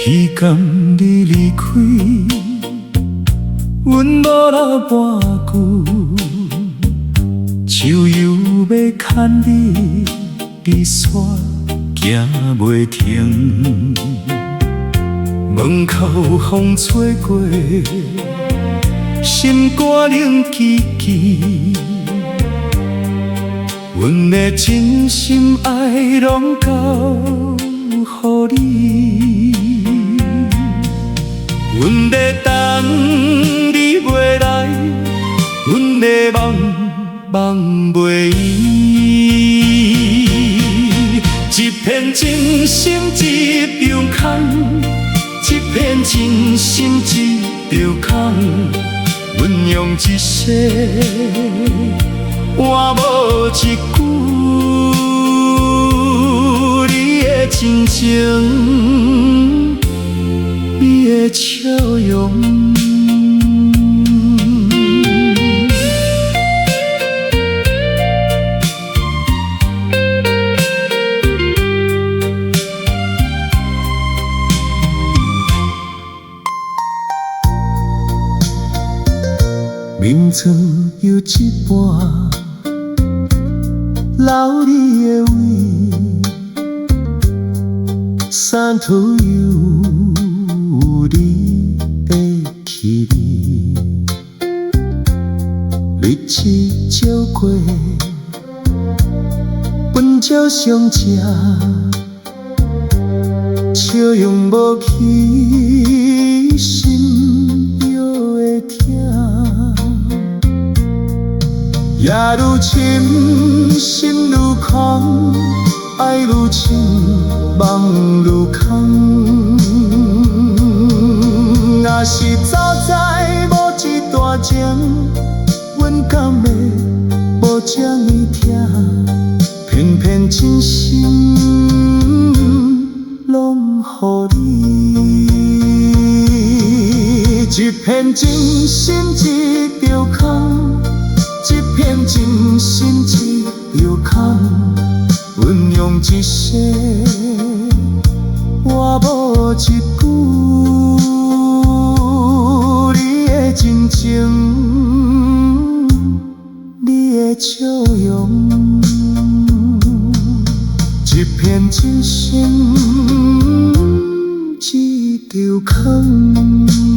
时间你离开，阮无留半句，手又要牵你，你煞行袂停。门口风吹过，心肝冷吱吱。阮的真心爱拢交予你，阮在等你袂来，阮在梦袂依。一片真心一场空，一片真心一场空，阮用一世换无一句你的真情，你的笑容。眠床有一半，留你的位，山土有你的气味，日子照过，本照相食，笑容无去，心又会痛。夜愈深，心愈空，爱愈深，梦愈空。若是早知无这段情，阮敢会无这呢疼？偏偏真心拢予你，一片真心一场空。一片真心一场空，阮用一世换无一句你的真情，你的笑容。一片真心一场空。